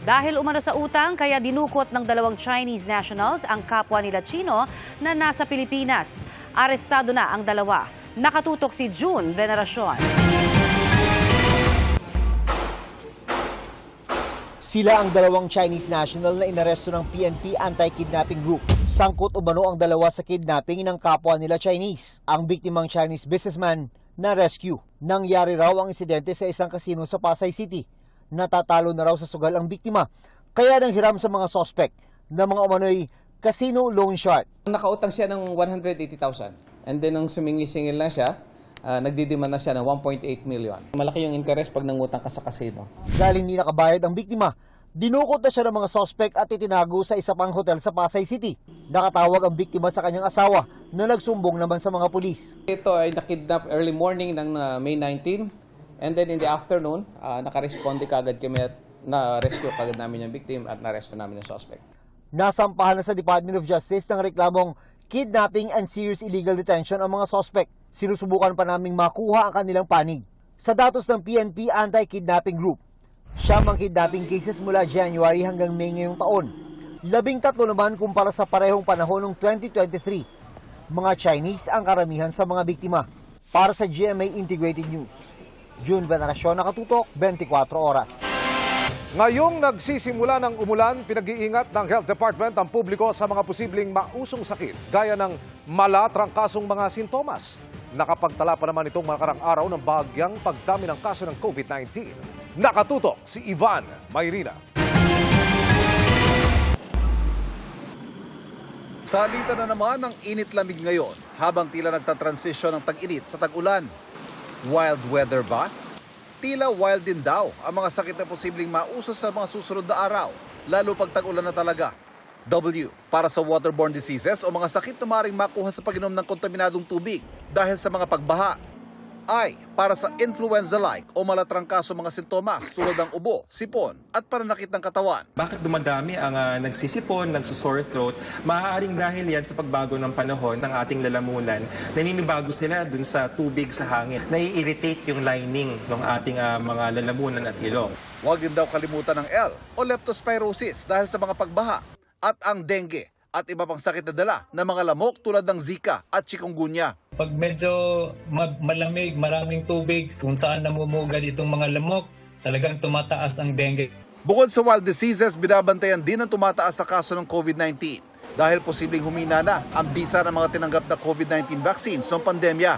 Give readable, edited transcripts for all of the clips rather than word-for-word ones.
Dahil umano sa utang, kaya dinukot ng dalawang Chinese nationals ang kapwa nila Chino na nasa Pilipinas. Arestado na ang dalawa. Nakatutok si June Veneracion. Sila ang dalawang Chinese national na inaresto ng PNP Anti-Kidnapping Group. Sangkot umano ang dalawa sa kidnapping ng kapwa nila Chinese. Ang biktimang Chinese businessman na rescue. Nangyari raw ang insidente sa isang kasino sa Pasay City. Natatalo na raw sa sugal ang biktima. Kaya nang hiram sa mga suspect na mga umano'y casino loan shark. Nakautang siya ng 180,000. And then nung sumingi-singil na siya, nagdidiman na siya ng 1.8 million. Malaki yung interest pag nangutang ka sa casino. Dahil hindi nakabayad ang biktima, dinukot na siya ng mga suspect at itinago sa isa pang hotel sa Pasay City. Nakatawag ang biktima sa kanyang asawa na nagsumbong naman sa mga pulis. Ito ay nakidnap early morning ng May 19. And then in the afternoon, nakaresponde kagad kami at na-rescue kagad namin yung victim at na-arresto namin yung suspect. Nasampahan na sa Department of Justice ng reklamong kidnapping and serious illegal detention ang mga suspect. Sinusubukan pa naming makuha ang kanilang panig. Sa datos ng PNP Anti-Kidnapping Group, siyam ang kidnapping cases mula January hanggang May ngayong taon. 13 naman kumpara sa parehong panahon ng 2023. Mga Chinese ang karamihan sa mga biktima. Para sa GMA Integrated News, June Veneracion, Nakatutok, 24 oras. Ngayong nagsisimula ng umulan, pinag-iingat ng Health Department ang publiko sa mga posibleng mausong sakit gaya ng mala, trangkasong mga sintomas. Nakapagtala pa naman itong makarang araw ng bahagyang pagdami ng kaso ng COVID-19. Nakatutok si Ivan Mayrina. Salita na naman ng init-lamig ngayon habang tila nagtatransisyon ng tag-init sa tag-ulan. Wild weather ba? Tila wild din daw ang mga sakit na posibleng mauso sa mga susunod na araw, lalo pag tag-ulan na talaga. W, para sa waterborne diseases o mga sakit na maaaring makuha sa pag-inom ng kontaminadong tubig dahil sa mga pagbaha. I, para sa influenza-like o malatrangkaso mga sintomas tulad ng ubo, sipon at pananakit ng katawan. Bakit dumadami ang nagsisipon, nagsusore throat? Maaaring dahil yan sa pagbago ng panahon ng ating lalamunan. Naninibago sila dun sa tubig sa hangin. Nai-irritate yung lining ng ating mga lalamunan at ilong. Huwag din daw kalimutan ng L o leptospirosis dahil sa mga pagbaha at ang dengue at iba pang sakit na dala ng mga lamok tulad ng Zika at chikungunya. Pag medyo malamig, maraming tubig, kung saan namumugad itong mga lamok, talagang tumataas ang dengue. Bukod sa wild diseases, binabantayan din ang tumataas sa kaso ng COVID-19 dahil posibleng humina na ang bisa ng mga tinanggap na COVID-19 vaccines sa pandemya.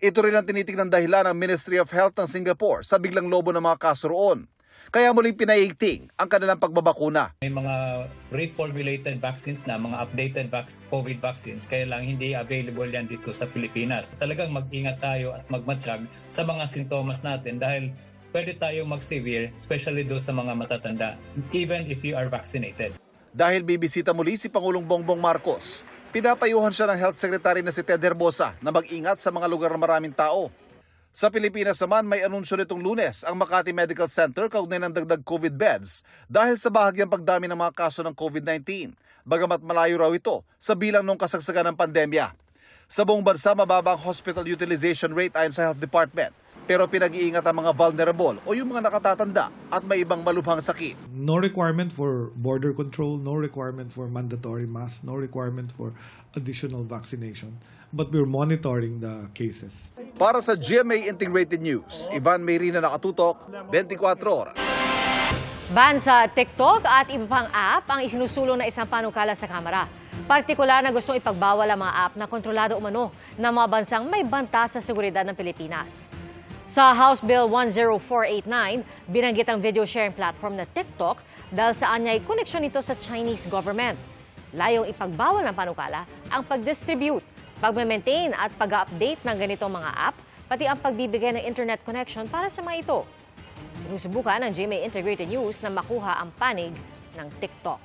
Ito rin ang tinitignan dahilan ng Ministry of Health ng Singapore sa biglang lobo ng mga kaso roon. Kaya muling pinaiigting ang kanilang pagbabakuna. May mga reformulated vaccines na, mga updated COVID vaccines, kaya lang hindi available yan dito sa Pilipinas. Talagang mag-ingat tayo at magmatsyag sa mga sintomas natin dahil pwede tayong mag-severe, especially doon sa mga matatanda, even if you are vaccinated. Dahil bibisita muli si Pangulong Bongbong Marcos, pinapayuhan siya ng Health Secretary na si Ted Herbosa na mag-ingat sa mga lugar na maraming tao. Sa Pilipinas naman, may anunsyo nitong Lunes ang Makati Medical Center kaugnay ng dagdag COVID beds dahil sa bahagyang pagdami ng mga kaso ng COVID-19. Bagamat malayo raw ito sa bilang nung kasagsagan ng pandemya. Sa buong bansa, mababa ang hospital utilization rate ayon sa Health Department. Pero pinag-iingat ang mga vulnerable o yung mga nakatatanda at may ibang malubhang sakit. No requirement for border control, no requirement for mandatory masks, no requirement for additional vaccination. But we're monitoring the cases. Para sa GMA Integrated News, Ivan Mayrina, Nakatutok, 24 oras. Ban sa TikTok at iba pang app ang isinusulong na isang panukala sa Kamara. Partikular na gustong ipagbawal ang mga app na kontrolado umano ng mga bansang may banta sa seguridad ng Pilipinas. Sa House Bill 10489, binanggit ang video sharing platform na TikTok dahil sa anyay koneksyon nito sa Chinese government. Layong ipagbawal ng panukala ang pag-distribute, pag-maintain at pag-update ng ganitong mga app, pati ang pagbibigay ng internet connection para sa mga ito. Sinusubukan ng GMA Integrated News na makuha ang panig ng TikTok.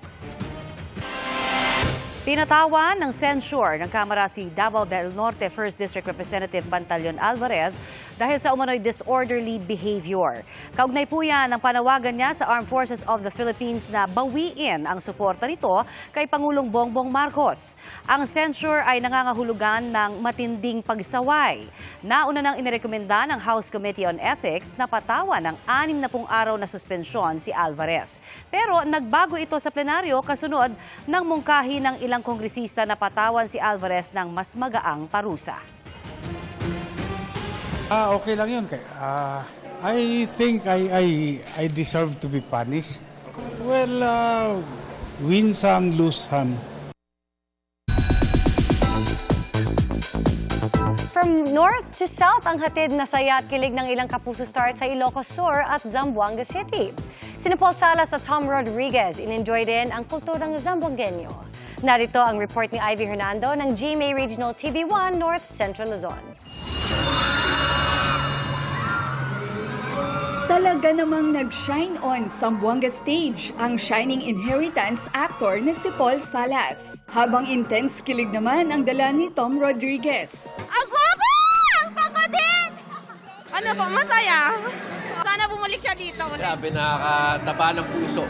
Pinatawan ng censure ng Kamara si Davao del Norte 1st District Representative Pantaleon Alvarez dahil sa umano'y disorderly behavior. Kaugnay po yan ang panawagan niya sa Armed Forces of the Philippines na bawiin ang suporta nito kay Pangulong Bongbong Marcos. Ang censure ay nangangahulugan ng matinding pagsaway. Nauna nang inirekomenda ng House Committee on Ethics na patawan ng 60 araw na suspensyon si Alvarez. Pero nagbago ito sa plenaryo kasunod ng mungkahi ng ilang kongresista na patawan si Alvarez ng mas magaang parusa. Okay lang yun. I think I deserve to be punished. Well, win some, lose some. From north to south, ang hatid na saya at kilig ng ilang Kapuso stars sa Ilocos Sur at Zamboanga City. Sina Paul Salas at Tom Rodriguez in-enjoy din ang kulturang Zamboangueño. Narito ang report ni Ivy Hernando ng GMA Regional TV1 North Central Luzon. Talaga namang nag-shine on Zamboanga stage ang shining inheritance actor na si Paul Salas. Habang intense kilig naman ang dala ni Tom Rodriguez. Ang guwapo! Ang pangkatin! Ano po, masaya. Sana bumalik siya dito ulit. Grabe, nakakataba ng puso.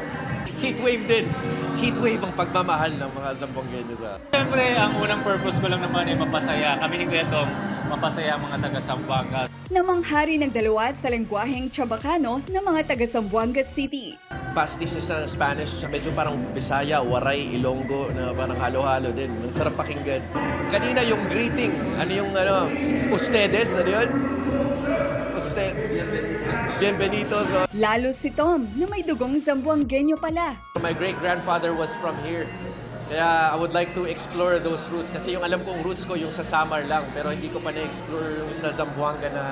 Heatwave din. Heatwave ang pagmamahal ng mga Zamboangueño sa... Siyempre, ang unang purpose ko lang naman ay mapasaya. Kami ni Gretong, mapasaya ang mga taga-Zamboanga. Namanghari ng dalawa sa lengguaheng Chabacano ng mga taga-Zamboanga City. Pastishes na ng Spanish, medyo parang Bisaya, Waray, Ilonggo, na parang halo-halo din. Sarap pakinggan. Kanina yung greeting, ustedes, ano yun? Bienvenidos. Lalo si Tom na may dugong Zamboangueño pala. My great-grandfather was from here. Kaya I would like to explore those roots. Kasi yung alam kong roots ko yung sa Samar lang. Pero hindi ko pa na-explore yung sa Zamboanga na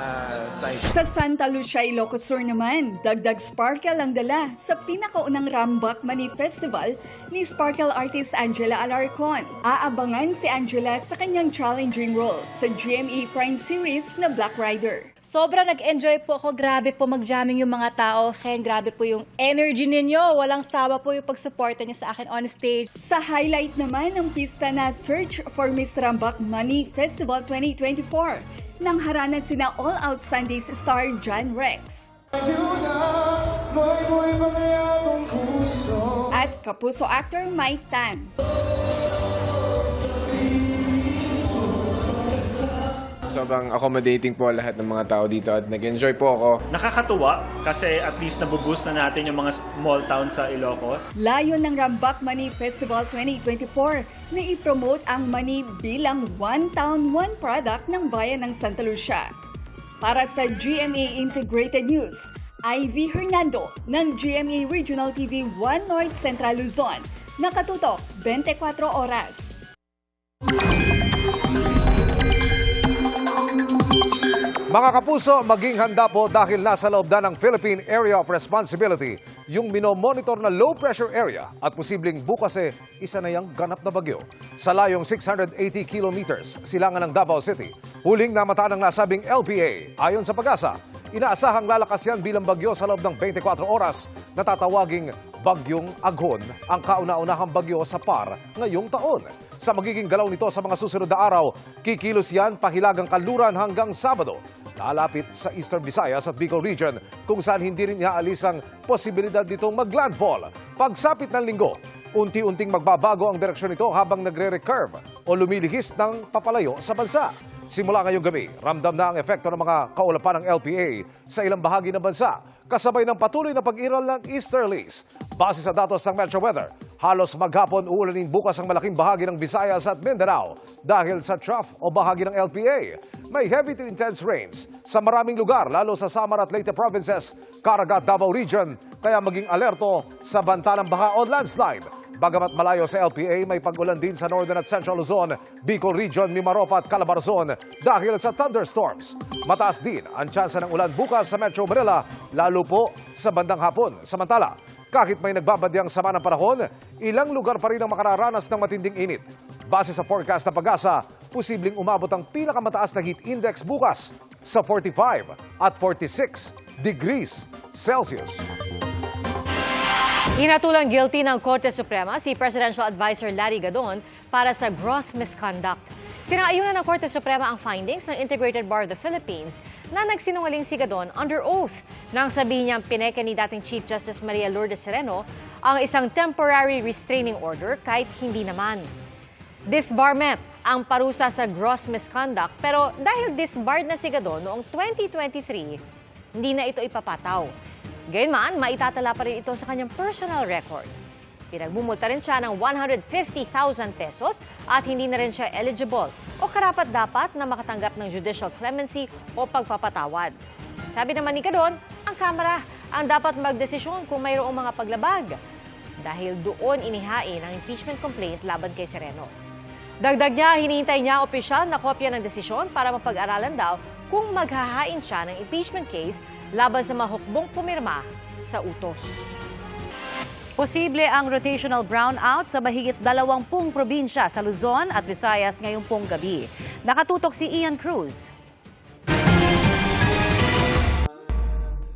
side. Sa Santa Lucia, Ilocos Sur naman, dagdag sparkle ang dala sa pinakaunang Rambak Mani Festival ni sparkle artist Angela Alarcon. Aabangan si Angela sa kanyang challenging role sa GMA Prime Series na Black Rider. Sobra nag-enjoy po ako. Grabe po mag-jamming yung mga tao. Kaya grabe po yung energy ninyo. Walang sawa po yung pagsuporta niyo sa akin on stage. Sa highlight naman ng pista na Search for Miss Rambak Mani Festival 2024 nang haranan sina All Out Sundays star John Rex. At Kapuso actor Mike Tan. Sobrang accommodating po lahat ng mga tao dito at nag-enjoy po ako. Nakakatuwa kasi at least nabuboost na natin yung mga small towns sa Ilocos. Layon ng Rambak Mani Festival 2024 na i-promote ang mani bilang one town, one product ng bayan ng Santa Lucia. Para sa GMA Integrated News, Ivy Hernando ng GMA Regional TV 1 North Central Luzon. Nakatutok 24 oras. Mga kapuso, maging handa po dahil nasa loob na ng Philippine Area of Responsibility yung minomonitor na low pressure area at posibleng bukas isa na yung ganap na bagyo. Sa layong 680 kilometers, silangan ng Davao City, huling namata ng nasabing LPA. Ayon sa Pag-asa, inaasahang lalakas yan bilang bagyo sa loob ng 24 oras na tatawaging Bagyong Aghon, ang kauna-unahang bagyo sa PAR ngayong taon. Sa magiging galaw nito sa mga susunod na araw, kikilos yan pahilagang kanluran hanggang Sabado. Lalapit sa Eastern Visayas at Bicol Region kung saan hindi rin iaalis ang posibilidad nitong maglandfall. Pagsapit ng linggo, unti-unting magbabago ang direksyon nito habang nagre-recurve o lumilihis ng papalayo sa bansa. Simula ngayong gabi, ramdam na ang epekto ng mga kaulapan ng LPA sa ilang bahagi ng bansa, kasabay ng patuloy na pag-iral ng easterlies. Base sa datos ng Metro Weather, halos maghapon uulanin bukas ang malaking bahagi ng Visayas at Mindanao dahil sa trough o bahagi ng LPA. May heavy to intense rains sa maraming lugar, lalo sa Samar at Leyte provinces, Caraga, Davao Region, kaya maging alerto sa banta ng baha o landslide. Bagamat malayo sa LPA, may pag-ulan din sa Northern at Central Luzon, Bicol Region, Mimaropa at Calabarzon dahil sa thunderstorms. Mataas din ang tsansa ng ulan bukas sa Metro Manila, lalo po sa bandang hapon. Samantala, kahit may nagbabadyang sama ng panahon, ilang lugar pa rin ang makararanas ng matinding init. Base sa forecast ng Pag-asa, posibleng umabot ang pinakamataas na heat index bukas sa 45 at 46 degrees Celsius. Hinatulang guilty ng Korte Suprema si Presidential Advisor Larry Gadon para sa gross misconduct. Sinang-ayunan ng Korte Suprema ang findings ng Integrated Bar of the Philippines na nagsinungaling si Gadon under oath nang sabihin niyang pineke ni dating Chief Justice Maria Lourdes Sereno ang isang temporary restraining order kahit hindi naman. Disbarment ang parusa sa gross misconduct pero dahil disbarred na si Gadon noong 2023, hindi na ito ipapataw. Gayunman, maitatala pa rin ito sa kanyang personal record. Pinagmumulta rin siya ng 150,000 pesos at hindi na rin siya eligible o karapat-dapat na makatanggap ng judicial clemency o pagpapatawad. Sabi naman ni Gadon, ang Kamara ang dapat magdesisyon kung mayroong mga paglabag dahil doon inihain ang impeachment complaint laban kay Sereno. Dagdag niya, hinihintay niya opisyal na kopya ng desisyon para mapag-aralan daw kung maghahain siya ng impeachment case laban sa mahukbong pumirma sa utos. Posible ang rotational brownout sa mahigit 20 probinsya sa Luzon at Visayas ngayong pong gabi. Nakatutok si Ian Cruz.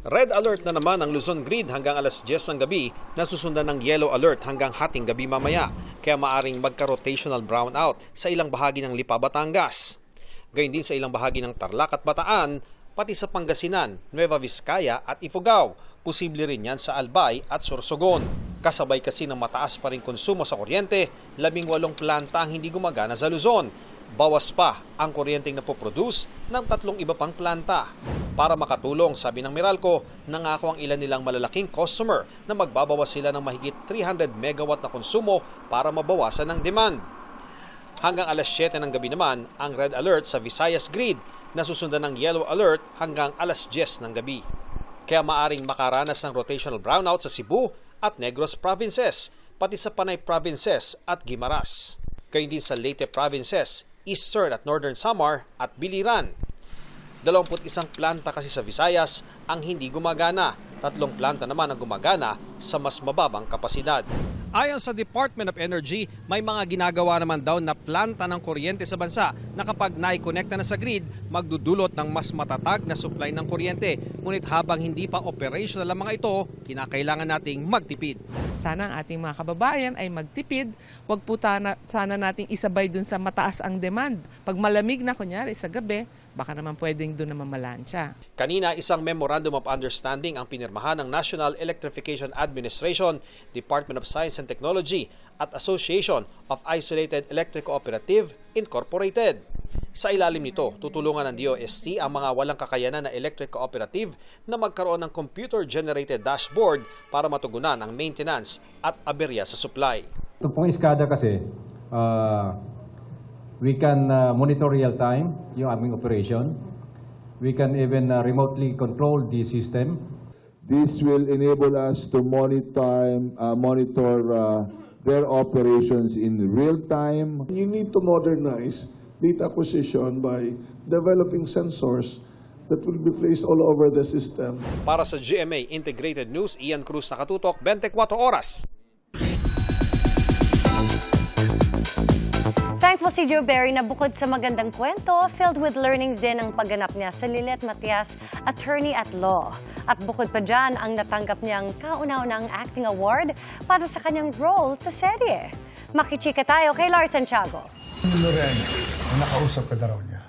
Red alert na naman ang Luzon Grid hanggang alas 10 ng gabi na susundan ng yellow alert hanggang hating gabi mamaya. Kaya maaring magka-rotational brownout sa ilang bahagi ng Lipa, Batangas. Gayun din sa ilang bahagi ng Tarlac at Bataan, pati sa Pangasinan, Nueva Vizcaya at Ifugao. Posible rin yan sa Albay at Sorsogon. Kasabay kasi ng mataas pa rin konsumo sa kuryente, 18 planta ang hindi gumagana sa Luzon. Bawas pa ang kuryenteng napoproduce ng 3 iba pang planta. Para makatulong, sabi ng Meralco, nangako ang ilan nilang malalaking customer na magbabawas sila ng mahigit 300 megawatt na konsumo para mabawasan ang demand. Hanggang alas 7 ng gabi naman ang red alert sa Visayas Grid na susundan ng yellow alert hanggang alas 10 ng gabi. Kaya maaring makaranas ng rotational brownout sa Cebu at Negros Provinces, pati sa Panay Provinces at Guimaras. Gayun din sa Leyte Provinces, Eastern at Northern Samar at Biliran. 21 planta kasi sa Visayas ang hindi gumagana. 3 planta naman ang gumagana sa mas mababang kapasidad. Ayon sa Department of Energy, may mga ginagawa naman daw na planta ng kuryente sa bansa na kapag naikonekta na sa grid, magdudulot ng mas matatag na supply ng kuryente. Ngunit habang hindi pa operational ang mga ito, kinakailangan nating magtipid. Sana ang ating mga kababayan ay magtipid. Huwag po sana nating isabay dun sa mataas ang demand. Pag malamig na kunyari sa gabi, baka naman pwedeng doon na mamalansya. Kanina, isang Memorandum of Understanding ang pinirmahan ng National Electrification Administration, Department of Science and Technology at Association of Isolated Electric Cooperative Incorporated. Sa ilalim nito, tutulungan ng DOST ang mga walang kakayanan na electric cooperative na magkaroon ng computer-generated dashboard para matugunan ang maintenance at aberya sa supply. Ito pong iskada kasi, we can monitor real time yung aming operation. We can even remotely control the system. This will enable us to monitor their operations in real time. You need to modernize data acquisition by developing sensors that will be placed all over the system. Para sa GMA Integrated News, Ian Cruz, nakatutok, 24 oras. Thankful si Joe Berry na bukod sa magandang kwento, filled with learnings din ang pagganap niya sa Lilet Matias Attorney at Law. At bukod pa dyan, ang natanggap niyang kauna-unang acting award para sa kanyang role sa serye. Makichika tayo kay Lars Santiago. Lorena, nakausap ka na raw niya.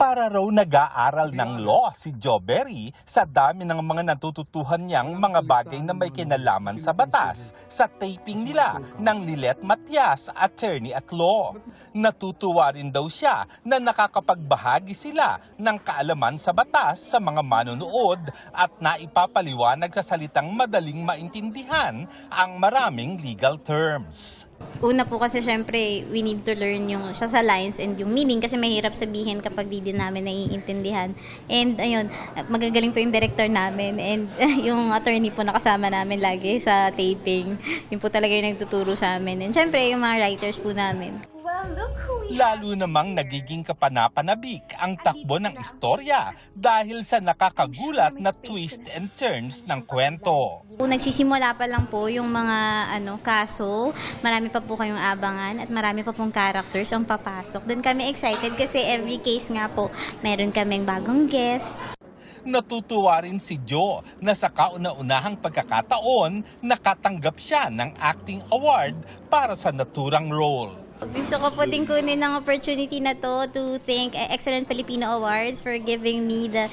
Para raw nag-aaral ng law si Joe Berry sa dami ng mga natututuhan niyang mga bagay na may kinalaman sa batas sa taping nila ng Lilet Matias Attorney at Law. Natutuwa rin daw siya na nakakapagbahagi sila ng kaalaman sa batas sa mga manonood at naipapaliwanag sa salitang madaling maintindihan ang maraming legal terms. Una po kasi syempre we need to learn yung siya sa lines and yung meaning kasi mahirap sabihin kapag di din namin naiintindihan. And ayun, magagaling po yung director namin and yung attorney po nakasama namin lagi sa taping. Yun po talaga yung nagtuturo sa amin. And syempre yung mga writers po namin. Lalo namang nagiging kapanapanabik ang takbo ng istorya dahil sa nakakagulat na twist and turns ng kwento. Nagsisimula pa lang po yung mga kaso, marami pa po kayong abangan at marami pa pong characters ang papasok. Doon kami excited kasi every case nga po meron kaming bagong guest. Natutuwa rin si Joe na sa kauna-unahang pagkakataon nakatanggap siya ng acting award para sa naturang role. Gusto ko po din kunin ng opportunity na to thank Excellent Filipino Awards for giving me the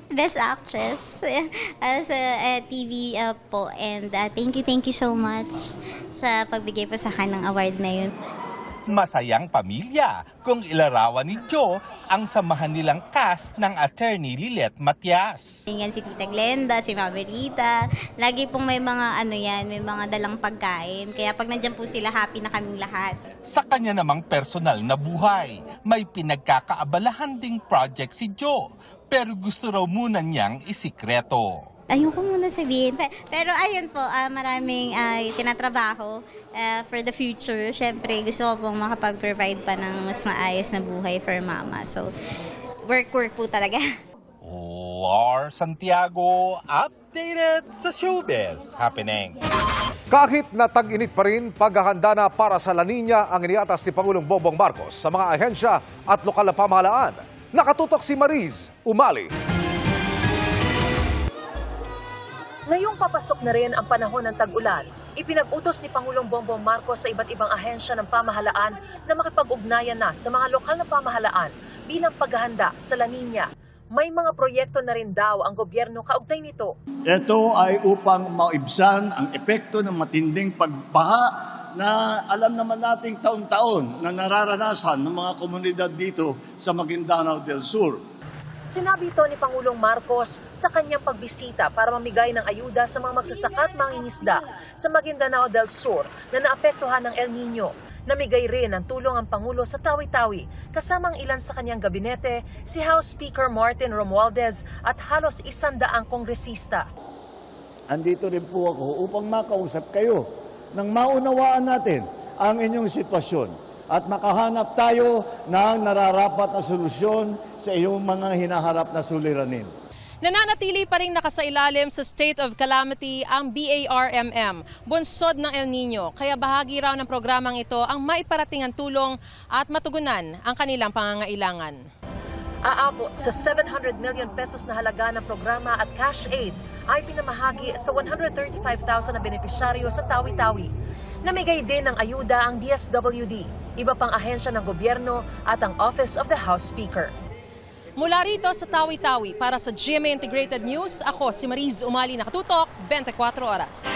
Best Actress as a TV po. And thank you so much sa pagbigay po sa akin ng award na yun. Masayang pamilya kung ilarawan ni Jo ang samahan nilang cast ng attorney Lilet Matias. Yan si Tita Glenda, si Mami Rita. Lagi pong may mga may mga dalang pagkain. Kaya pag nandyan po sila, happy na kaming lahat. Sa kanya namang personal na buhay, may pinagkakaabalahan ding project si Jo, pero gusto raw muna niyang isikreto. Ayoko muna sabihin. Pero ayun po, maraming tinatrabaho for the future. Siyempre, gusto ko pong makapag-provide pa ng mas maayos na buhay for mama. So, work po talaga. Lars Santiago, updated sa showbiz happening. Kahit na tag-init pa rin, paghahanda na para sa La Nina ang iniatas ni Pangulong Bongbong Marcos sa mga ahensya at lokal na pamahalaan. Nakatutok si Mariz Umali. Ngayong papasok na rin ang panahon ng tag-ulan, ipinag-utos ni Pangulong Bongbong Marcos sa iba't ibang ahensya ng pamahalaan na makipag-ugnayan na sa mga lokal na pamahalaan bilang paghahanda sa La Nina. May mga proyekto na rin daw ang gobyerno kaugnay nito. Ito ay upang maibsan ang epekto ng matinding pagbaha na alam naman nating taon-taon na nararanasan ng mga komunidad dito sa Maguindanao del Sur. Sinabi ito ni Pangulong Marcos sa kanyang pagbisita para mamigay ng ayuda sa mga magsasaka at mangingisda sa Maguindanao del Sur na naapektuhan ng El Nino. Namigay rin ng tulong ang Pangulo sa Tawi-Tawi kasama ang ilan sa kanyang gabinete, si House Speaker Martin Romualdez at halos 100 kongresista. Andito rin po ako upang makausap kayo nang maunawaan natin ang inyong sitwasyon at makahanap tayo ng nararapat na solusyon sa iyong mga hinaharap na suliranin. Nananatili pa rin nakasailalim sa state of calamity ang BARMM, bunsod ng El Nino. Kaya bahagi raw ng programang ito ang maiparating ang tulong at matugunan ang kanilang pangangailangan. Aabot sa 700 million pesos na halaga ng programa at cash aid ay pinamahagi sa 135,000 na benepisyaryo sa Tawi-Tawi. Namigay din ng ayuda ang DSWD, iba pang ahensya ng gobyerno at ang Office of the House Speaker. Mula rito sa Tawi-Tawi para sa GMA Integrated News, ako si Mariz Umali, nakatutok 24 oras.